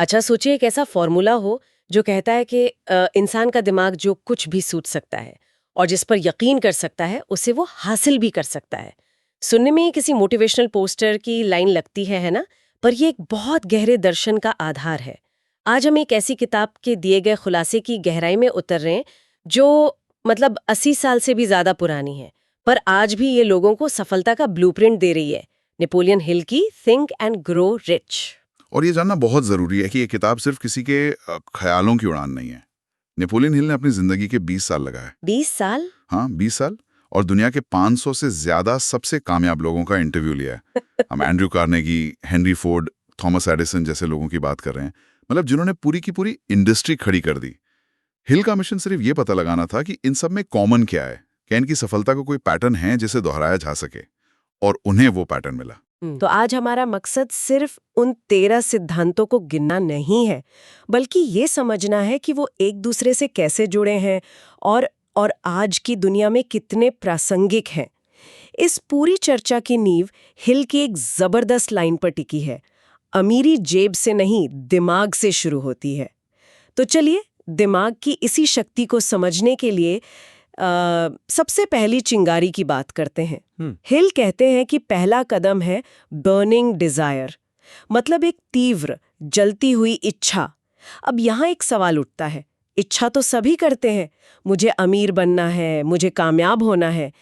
अच्छा सोचिए एक ऐसा फॉर्मूला हो जो कहता है कि इंसान का दिमाग जो कुछ भी सोच सकता है और जिस पर यकीन कर सकता है उसे वो हासिल भी कर सकता है। सुनने में ये किसी मोटिवेशनल पोस्टर की लाइन लगती है ना? पर ये एक बहुत गहरे दर्शन का आधार है। आज हम एक ऐसी किताब के दिए गए खुलासे की गहराई में उतर रहे हैं जो मतलब 80 साल से भी ज्यादा पुरानी है, पर आज भी ये लोगों को सफलता का ब्लूप्रिंट दे रही है। नेपोलियन हिल की थिंक एंड ग्रो रिच। और ये जानना बहुत ज़रूरी है कि ये किताब सिर्फ किसी के ख्यालों की उड़ान नहीं है। नेपोलियन हिल ने अपनी ज़िंदगी के 20 साल लगाए। 20 साल? हाँ, 20 साल। और दुनिया के 500 से ज़्यादा सबसे कामयाब लोगों का इंटरव्यू लिया है। हम Andrew Carnegie, Henry Ford, Thomas Edison जैसे लोगों की बात कर रहे हैं, मतलब जिन्होंने पूरी की पूरी इंडस्ट्री खड़ी कर दी। हिल का मिशन सिर्फ ये पता लगाना था कि इन सब में कॉमन क्या है, क्या इनकी सफलता का कोई पैटर्न है जिसे दोहराया जा सके, और उन्हें वो पैटर्न मिला। तो आज हमारा मकसद सिर्फ उन 13 सिद्धांतों को गिनना नहीं है, बल्कि ये समझना है कि वो एक दूसरे से कैसे जुड़े हैं और आज की दुनिया में कितने प्रासंगिक हैं। इस पूरी चर्चा की नींव हिल की एक जबरदस्त लाइन पर टिकी है। अमीरी जेब से नहीं, दिमाग से शुरू होती है। तो चलिए दिमाग की इसी शक्ति को समझने के लिए सबसे पहली चिंगारी की बात करते हैं। हिल कहते हैं कि पहला कदम है बर्निंग डिजायर, मतलब एक तीव्र जलती हुई इच्छा। अब यहाँ एक सवाल उठता है, इच्छा तो सभी करते हैं, मुझे अमीर बनना है, मुझे कामयाब होना है,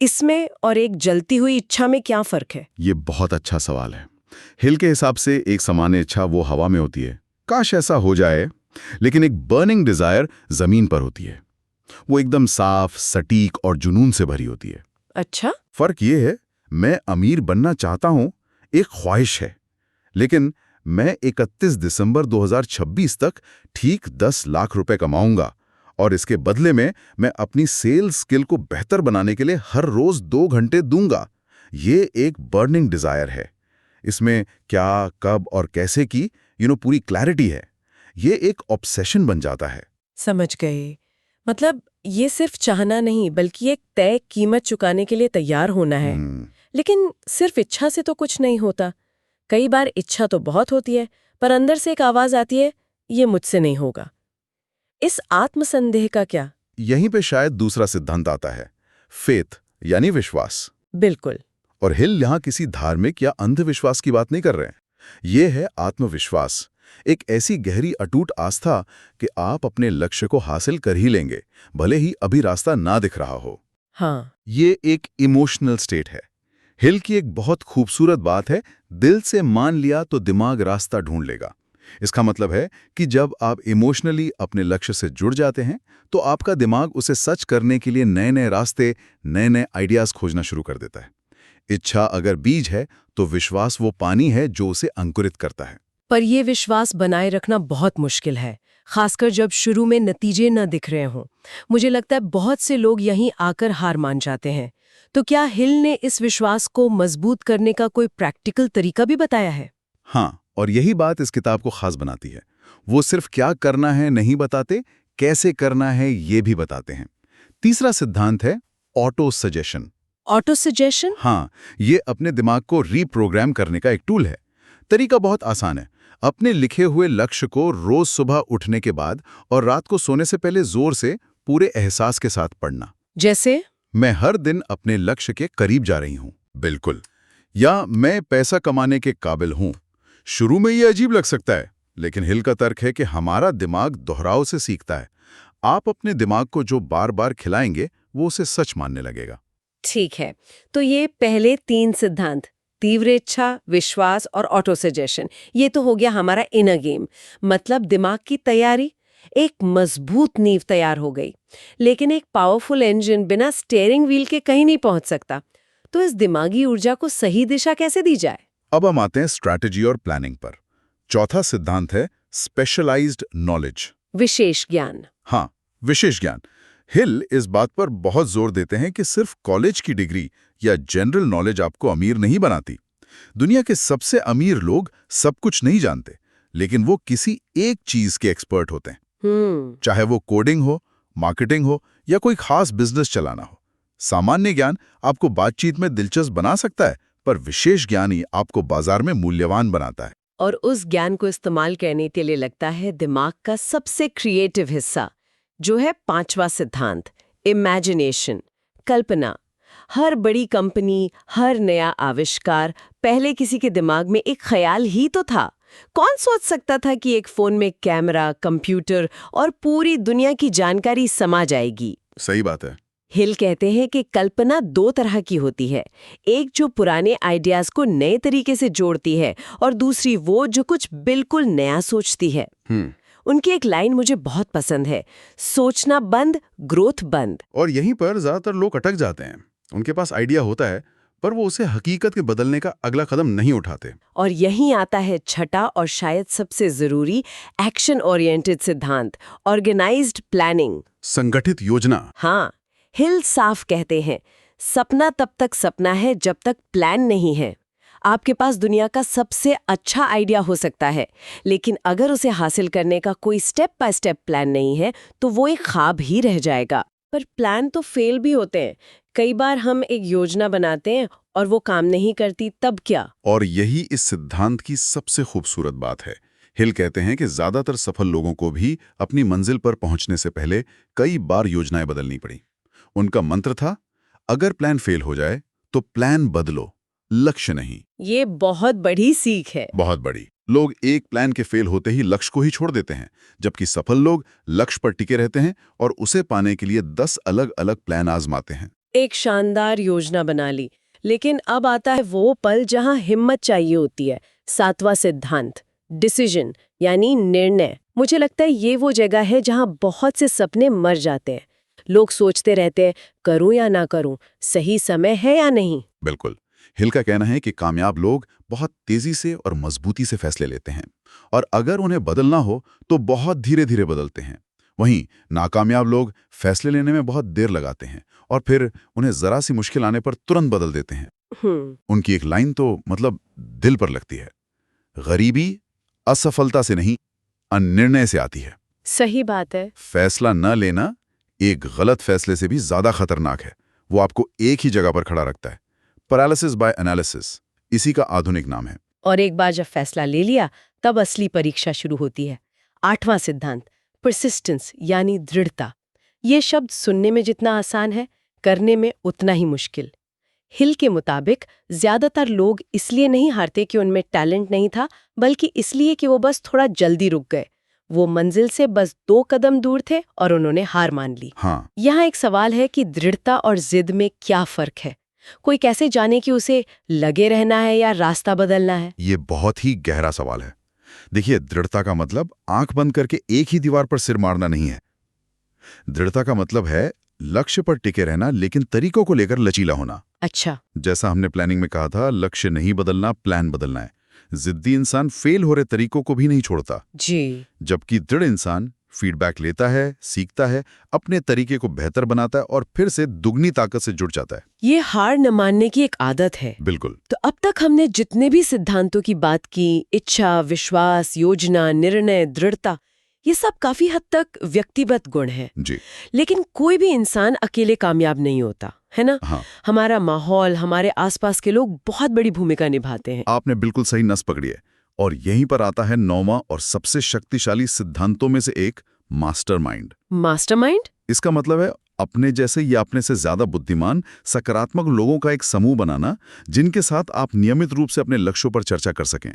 इसमें और एक जलती हुई इच्छा में क्या फर्क है? ये बहुत अच्छा सवाल है। हिल के हिसाब से एक सामान्य इच्छा वो हवा में होती है, काश ऐसा हो जाए, लेकिन एक बर्निंग डिजायर जमीन पर होती है। वो एकदम साफ, सटीक और जुनून से भरी होती है। अच्छा? फर्क ये है, मैं अमीर बनना चाहता हूं, एक ख्वाहिश है, लेकिन मैं 31 दिसंबर 2026 तक ठीक 10 लाख रुपए कमाऊंगा और इसके बदले में मैं अपनी सेल्स स्किल को बेहतर बनाने के लिए हर रोज 2 घंटे दूंगा। ये एक बर्निंग डिजायर है। इसमें क्या, कब और कैसे की पूरी क्लैरिटी है। ये एक ऑब्सेशन बन जाता है। समझ गए। मतलब ये सिर्फ चाहना नहीं, बल्कि एक तय कीमत चुकाने के लिए तैयार होना है। लेकिन सिर्फ इच्छा से तो कुछ नहीं होता। कई बार इच्छा तो बहुत होती है, पर अंदर से एक आवाज आती है, ये मुझसे नहीं होगा। इस आत्मसंदेह का क्या? यहीं पे शायद दूसरा सिद्धांत आता है, फेथ यानी विश्वास। बिल्कुल। और हिल यहाँ किसी धार्मिक या अंधविश्वास की बात नहीं कर रहे हैं। ये है आत्मविश्वास, एक ऐसी गहरी अटूट आस्था कि आप अपने लक्ष्य को हासिल कर ही लेंगे, भले ही अभी रास्ता ना दिख रहा हो। हाँ। ये एक इमोशनल स्टेट है। हिल की एक बहुत खूबसूरत बात है, दिल से मान लिया तो दिमाग रास्ता ढूंढ लेगा। इसका मतलब है कि जब आप इमोशनली अपने लक्ष्य से जुड़ जाते हैं, तो आपका दिमाग उसे सच करने के लिए नए नए रास्ते, नए नए आइडियाज खोजना शुरू कर देता है। इच्छा अगर बीज है, तो विश्वास वो पानी है जो उसे अंकुरित करता है। पर यह विश्वास बनाए रखना बहुत मुश्किल है, खासकर जब शुरू में नतीजे न दिख रहे हों। मुझे लगता है बहुत से लोग यहीं आकर हार मान जाते हैं। तो क्या हिल ने इस विश्वास को मजबूत करने का कोई प्रैक्टिकल तरीका भी बताया है? हाँ, और यही बात इस किताब को खास बनाती है। वो सिर्फ क्या करना है नहीं बताते, कैसे करना है ये भी बताते हैं। तीसरा सिद्धांत है ऑटो सजेशन। Auto suggestion? हाँ, ये अपने दिमाग को रीप्रोग्राम करने का एक टूल है। तरीका बहुत आसान है। अपने लिखे हुए लक्ष्य को रोज सुबह उठने के बाद और रात को सोने से पहले जोर से पूरे एहसास के साथ पढ़ना। जैसे? मैं हर दिन अपने लक्ष्य के करीब जा रही हूँ, बिल्कुल। या मैं पैसा कमाने के काबिल हूँ। शुरू में ये अजीब लग सकता है, लेकिन हिल का तर्क है कि हमारा दिमाग दोहराव से सीखता है। आप अपने दिमाग को जो बार बार खिलाएंगे, वो उसे सच मानने लगेगा। ठीक है, तो ये पहले 3 सिद्धांत, तीव्र इच्छा, विश्वास और ऑटो सजेशन, ये तो हो गया हमारा इनर गेम, मतलब दिमाग की तैयारी। एक मजबूत नींव तैयार हो गई। लेकिन एक पावरफुल इंजन बिना स्टीयरिंग व्हील के कहीं नहीं पहुंच सकता। तो इस दिमागी ऊर्जा को सही दिशा कैसे दी जाए? अब हम आते हैं स्ट्रैटेजी और प्लानिंग पर। चौथा सिद्धांत है स्पेशलाइज्ड नॉलेज, विशेष ज्ञान। हाँ, विशेष ज्ञान। हिल इस बात पर बहुत जोर देते हैं कि सिर्फ कॉलेज की डिग्री या जनरल नॉलेज आपको अमीर नहीं बनाती। दुनिया के सबसे अमीर लोग सब कुछ नहीं जानते, लेकिन वो किसी एक चीज के एक्सपर्ट होते हैं। चाहे वो कोडिंग हो, मार्केटिंग हो या कोई खास बिजनेस चलाना हो। सामान्य ज्ञान आपको बातचीत में दिलचस्प बना सकता है, पर विशेष ज्ञान ही आपको बाजार में मूल्यवान बनाता है। और उस ज्ञान को इस्तेमाल करने के लिए लगता है दिमाग का सबसे क्रिएटिव हिस्सा, जो है 5वां सिद्धांत, इमेजिनेशन, कल्पना। हर बड़ी कंपनी, हर नया आविष्कार पहले किसी के दिमाग में एक ख्याल ही तो था। कौन सोच सकता था कि एक फोन में कैमरा, कंप्यूटर और पूरी दुनिया की जानकारी समा जाएगी। सही बात है। हिल कहते हैं कि कल्पना 2 तरह की होती है, एक जो पुराने आइडियाज को नए तरीके से जोड़ती है और दूसरी वो जो कुछ बिल्कुल नया सोचती है। उनकी एक लाइन मुझे बहुत पसंद है, सोचना बंद, ग्रोथ बंद। और यहीं पर ज्यादातर लोग अटक जाते हैं। उनके पास आइडिया होता है पर वो उसे हकीकत के बदलने का अगला कदम नहीं उठाते। और यहीं आता है छठा और शायद सबसे जरूरी एक्शन ओरिएंटेड सिद्धांत, ऑर्गेनाइज्ड प्लानिंग, संगठित योजना। हाँ, हिल साफ कहते हैं, सपना तब तक सपना है जब तक प्लान नहीं है। आपके पास दुनिया का सबसे अच्छा आइडिया हो सकता है, लेकिन अगर उसे हासिल करने का कोई स्टेप बाय स्टेप प्लान नहीं है तो वो एक ख्वाब ही रह जाएगा। पर प्लान तो फेल भी होते हैं। कई बार हम एक योजना बनाते हैं और वो काम नहीं करती, तब क्या? और यही इस सिद्धांत की सबसे खूबसूरत बात है। हिल कहते हैं कि ज्यादातर सफल लोगों को भी अपनी मंजिल पर पहुंचने से पहले कई बार योजनाएं बदलनी पड़ी। उनका मंत्र था, अगर प्लान फेल हो जाए तो प्लान बदलो, लक्ष्य नहीं। ये बहुत बड़ी सीख है। बहुत बड़ी। लोग एक प्लान के फेल होते ही लक्ष्य को ही छोड़ देते हैं, जबकि सफल लोग लक्ष्य पर टिके रहते हैं और उसे पाने के लिए 10 अलग अलग प्लान आजमाते हैं। एक शानदार योजना बना ली, लेकिन अब आता है वो पल जहां हिम्मत चाहिए होती है। 7वां सिद्धांत, डिसीजन यानी निर्णय। मुझे लगता है ये वो जगह है जहां बहुत से सपने मर जाते हैं। लोग सोचते रहते हैं, करूं या ना करूं, सही समय है या नहीं। बिल्कुल। हिल का कहना है कि कामयाब लोग बहुत तेजी से और मजबूती से फैसले लेते हैं, और अगर उन्हें बदलना हो तो बहुत धीरे धीरे बदलते हैं। वहीं नाकामयाब लोग फैसले लेने में बहुत देर लगाते हैं और फिर उन्हें जरा सी मुश्किल आने पर तुरंत बदल देते हैं। उनकी एक लाइन तो मतलब दिल पर लगती है, गरीबी असफलता से नहीं, अनिर्णय से आती है। सही बात है। फैसला न लेना एक गलत फैसले से भी ज्यादा खतरनाक है। वो आपको एक ही जगह पर खड़ा रखता है। पैरालिसिस बाय एनालिसिस इसी का आधुनिक नाम है। और एक बार जब फैसला ले लिया, तब असली परीक्षा शुरू होती है। 8वां सिद्धांत, परसिस्टेंस यानी दृढ़ता। ये शब्द सुनने में जितना आसान है, करने में उतना ही मुश्किल। हिल के मुताबिक ज्यादातर लोग इसलिए नहीं हारते कि उनमें टैलेंट नहीं था, बल्कि इसलिए कि वो बस थोड़ा जल्दी रुक गए। वो मंजिल से बस 2 कदम दूर थे और उन्होंने हार मान ली। हाँ। यहाँ एक सवाल है कि दृढ़ता और जिद में क्या फर्क है? कोई कैसे जाने कि उसे लगे रहना है या रास्ता बदलना है? ये बहुत ही गहरा सवाल है। देखिए, दृढ़ता का मतलब आंख बंद करके एक ही दीवार पर सिर मारना नहीं है। दृढ़ता का मतलब है लक्ष्य पर टिके रहना, लेकिन तरीकों को लेकर लचीला होना। अच्छा। जैसा हमने प्लानिंग में कहा था, लक्ष्य नहीं बदलना, प्लान बदलना है। जिद्दी इंसान फेल हो रहे तरीकों को भी नहीं छोड़ता जी। जबकि दृढ़ इंसान फीडबैक लेता है, सीखता है, अपने तरीके को बेहतर बनाता है और फिर से दुगनी ताकत से जुड़ जाता है। ये हार न मानने की एक आदत है। बिल्कुल। तो अब तक हमने जितने भी सिद्धांतों की बात की, इच्छा, विश्वास, योजना, निर्णय, दृढ़ता, ये सब काफी हद तक व्यक्तिगत गुण हैं। जी। लेकिन कोई भी इंसान अकेले कामयाब नहीं होता, है ना? हाँ। हमारा माहौल, हमारे आसपास के लोग बहुत बड़ी भूमिका निभाते हैं। आपने बिल्कुल सही नस पकड़ी है। और यहीं पर आता है 9वां और सबसे शक्तिशाली सिद्धांतों में से एक, मास्टरमाइंड। मास्टरमाइंड? इसका मतलब है अपने जैसे या अपने से ज्यादा बुद्धिमान, सकारात्मक लोगों का एक समूह बनाना, जिनके साथ आप नियमित रूप से अपने लक्ष्यों पर चर्चा कर सकें।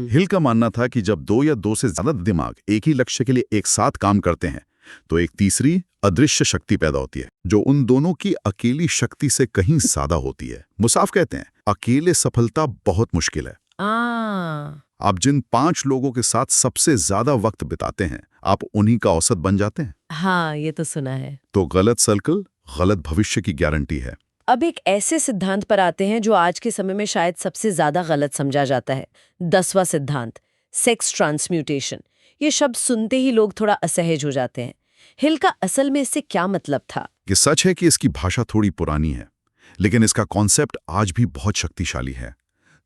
हिल का मानना था कि जब 2 या 2 से ज्यादा दिमाग एक ही लक्ष्य के लिए एक साथ काम करते हैं, तो एक तीसरी अदृश्य शक्ति पैदा होती है, जो उन दोनों की अकेली शक्ति से कहीं ज्यादा होती है। मुसाफ कहते हैं, अकेले सफलता बहुत मुश्किल है। आप जिन 5 लोगों के साथ सबसे ज्यादा वक्त बिताते हैं, आप उन्हीं का औसत बन जाते हैं। हाँ, ये तो सुना है। तो गलत सर्कल गलत भविष्य की गारंटी है। अब एक ऐसे सिद्धांत पर आते हैं जो आज के समय में शायद सबसे ज्यादा गलत समझा जाता है। 10वां सिद्धांत, सेक्स ट्रांसम्यूटेशन। ये शब्द सुनते ही लोग थोड़ा असहज हो जाते हैं। हिल का असल में इससे क्या मतलब था? कि सच है कि इसकी भाषा थोड़ी पुरानी है, लेकिन इसका कॉन्सेप्ट आज भी बहुत शक्तिशाली है।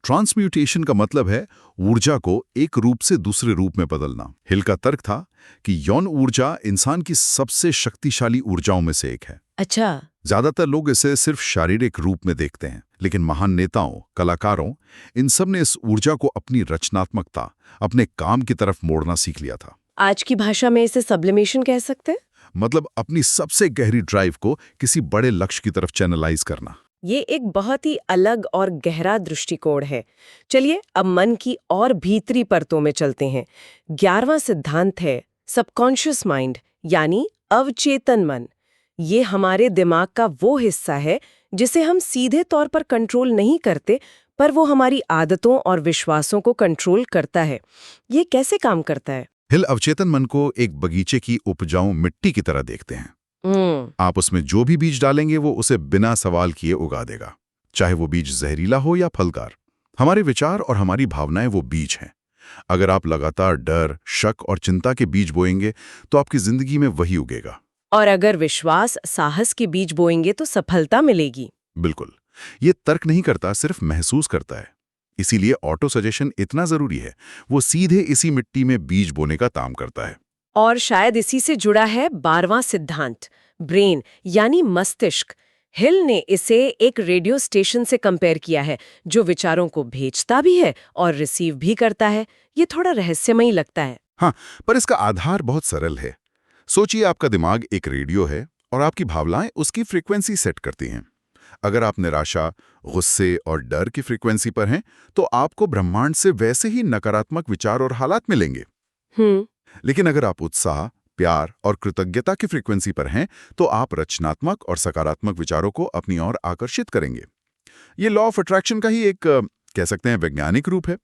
ट्रांसम्यूटेशन का मतलब है ऊर्जा को एक रूप से दूसरे रूप में बदलना। हिल का तर्क था कि यौन ऊर्जा इंसान की सबसे शक्तिशाली ऊर्जाओं में से एक है। अच्छा। ज्यादातर लोग इसे सिर्फ शारीरिक रूप में देखते हैं, लेकिन महान नेताओं, कलाकारों, इन सब ने इस ऊर्जा को अपनी रचनात्मकता, अपने काम की तरफ मोड़ना सीख लिया था। आज की भाषा में इसे सब्लिमेशन कह सकते हैं। मतलब अपनी सबसे गहरी ड्राइव को किसी बड़े लक्ष्य की तरफ चैनलाइज करना। ये एक बहुत ही अलग और गहरा दृष्टिकोण है। चलिए अब मन की और भीतरी परतों में चलते हैं। 11वां सिद्धांत है सबकॉन्शियस माइंड, यानी अवचेतन मन। ये हमारे दिमाग का वो हिस्सा है जिसे हम सीधे तौर पर कंट्रोल नहीं करते, पर वो हमारी आदतों और विश्वासों को कंट्रोल करता है। ये कैसे काम करता है? हिल अवचेतन मन को एक बगीचे की उपजाऊ मिट्टी की तरह देखते हैं। आप उसमें जो भी बीज डालेंगे वो उसे बिना सवाल किए उगा देगा, चाहे वो बीज जहरीला हो या फलदार। हमारे विचार और हमारी भावनाएं वो बीज हैं। अगर आप लगातार डर, शक और चिंता के बीज बोएंगे तो आपकी जिंदगी में वही उगेगा। और अगर विश्वास, साहस के बीज बोएंगे तो सफलता मिलेगी। बिल्कुल। ये तर्क नहीं करता, सिर्फ महसूस करता है। इसीलिए ऑटो सजेशन इतना जरूरी है। वो सीधे इसी मिट्टी में बीज बोने का काम करता है। और शायद इसी से जुड़ा है 12वां सिद्धांत, ब्रेन यानी मस्तिष्क। हिल ने इसे एक रेडियो स्टेशन से कंपेयर किया है, जो विचारों को भेजता भी है और रिसीव भी करता है। ये थोड़ा रहस्यमयी लगता है। हाँ, पर इसका आधार बहुत सरल है। सोचिए आपका दिमाग एक रेडियो है और आपकी भावनाएं उसकी फ्रीक्वेंसी सेट करती हैं। अगर आप निराशा, गुस्से और डर की फ्रीक्वेंसी पर हैं, तो आपको ब्रह्मांड से वैसे ही नकारात्मक विचार और हालात मिलेंगे। लेकिन अगर आप उत्साह, प्यार और कृतज्ञता की फ्रीक्वेंसी पर हैं, तो आप रचनात्मक और सकारात्मक विचारों को अपनी ओर आकर्षित करेंगे। ये लॉ ऑफ अट्रैक्शन का ही एक कह सकते हैं वैज्ञानिक रूप है।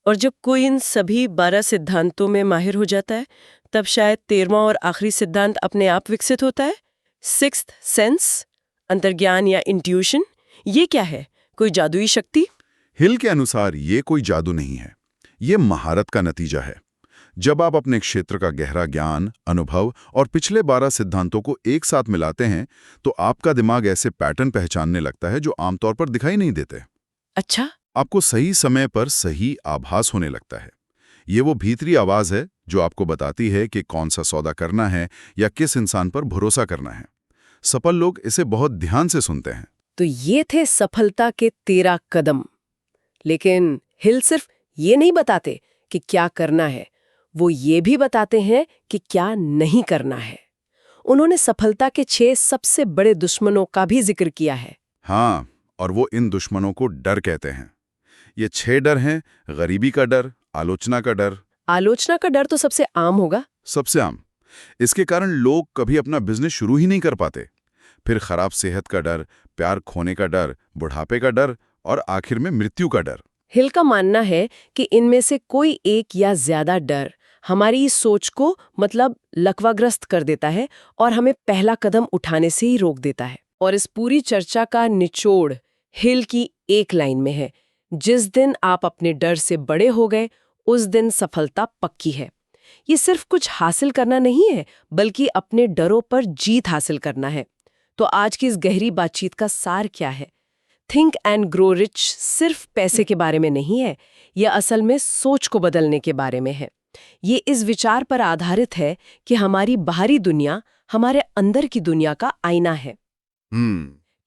और जब कोई इन सभी 12 सिद्धांतों में माहिर हो जाता है, तब शायद 13वां और आखिरी सिद्धांत अपने आप विकसित होता है, सिक्स्थ सेंस, अंतर्ज्ञान या इंट्यूशन। ये क्या है, कोई जादुई शक्ति? हिल के अनुसार ये कोई जादू नहीं है, ये महारत का नतीजा है। जब आप अपने क्षेत्र का गहरा ज्ञान, अनुभव और पिछले 12 सिद्धांतों को एक साथ मिलाते हैं, तो आपका दिमाग ऐसे पैटर्न पहचानने लगता है जो आमतौर पर दिखाई नहीं देते। अच्छा। आपको सही समय पर सही आभास होने लगता है। ये वो भीतरी आवाज है जो आपको बताती है कि कौन सा सौदा करना है या किस इंसान पर भरोसा करना है। सफल लोग इसे बहुत ध्यान से सुनते हैं। तो ये थे सफलता के 13 कदम। लेकिन हिल सिर्फ ये नहीं बताते कि क्या करना है, वो ये भी बताते हैं कि क्या नहीं करना है। उन्होंने सफलता के 6 सबसे बड़े दुश्मनों का भी जिक्र किया है। हाँ, और वो इन दुश्मनों को डर कहते हैं। ये 6 डर हैं: गरीबी का डर, आलोचना का डर। आलोचना का डर तो सबसे आम होगा। सबसे आम। इसके कारण लोग कभी अपना बिजनेस शुरू ही नहीं कर पाते। फिर खराब सेहत का डर, प्यार खोने का डर, बुढ़ापे का डर और आखिर में मृत्यु का डर। हिल का मानना है कि इनमें से कोई एक या ज्यादा डर हमारी सोच को लकवाग्रस्त कर देता है और हमें पहला कदम उठाने से ही रोक देता है। और इस पूरी चर्चा का निचोड़ हिल की एक लाइन में है: जिस दिन आप अपने डर से बड़े हो गए, उस दिन सफलता पक्की है। ये सिर्फ कुछ हासिल करना नहीं है, बल्कि अपने डरों पर जीत हासिल करना है। तो आज की इस गहरी बातचीत का सार क्या है? थिंक एंड ग्रो रिच सिर्फ पैसे के बारे में नहीं है, यह असल में सोच को बदलने के बारे में है। ये इस विचार पर आधारित है कि हमारी बाहरी दुनिया हमारे अंदर की दुनिया का आईना है।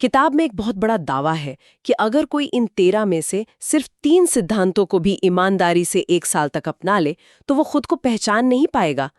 किताब में एक बहुत बड़ा दावा है कि अगर कोई इन 13 में से सिर्फ 3 सिद्धांतों को भी ईमानदारी से 1 साल तक अपना ले, तो वो खुद को पहचान नहीं पाएगा।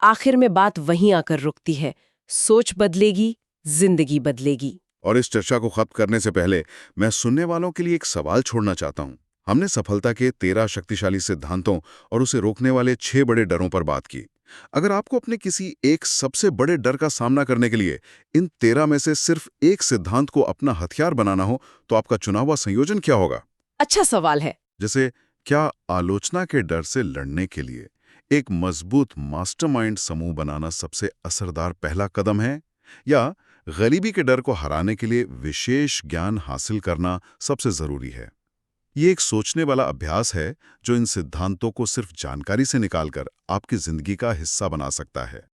आखिर में बात वहीं आकर रुकती है: सोच बदलेगी, जिंदगी बदलेगी। और इस चर्चा को खत्म करने से पहले मैं सुनने वालों के लिए एक सवाल छोड़ना चाहता हूं। हमने सफलता के 13 शक्तिशाली सिद्धांतों और उसे रोकने वाले 6 बड़े डरों पर बात की। अगर आपको अपने किसी एक सबसे बड़े डर का सामना करने के लिए इन 13 में से सिर्फ एक सिद्धांत को अपना हथियार बनाना हो, तो आपका चुना हुआ संयोजन क्या होगा? अच्छा सवाल है। जैसे, क्या आलोचना के डर से लड़ने के लिए एक मजबूत मास्टरमाइंड समूह बनाना सबसे असरदार पहला कदम है, या गरीबी के डर को हराने के लिए विशेष ज्ञान हासिल करना सबसे जरूरी है? ये एक सोचने वाला अभ्यास है जो इन सिद्धांतों को सिर्फ जानकारी से निकालकर आपकी जिंदगी का हिस्सा बना सकता है।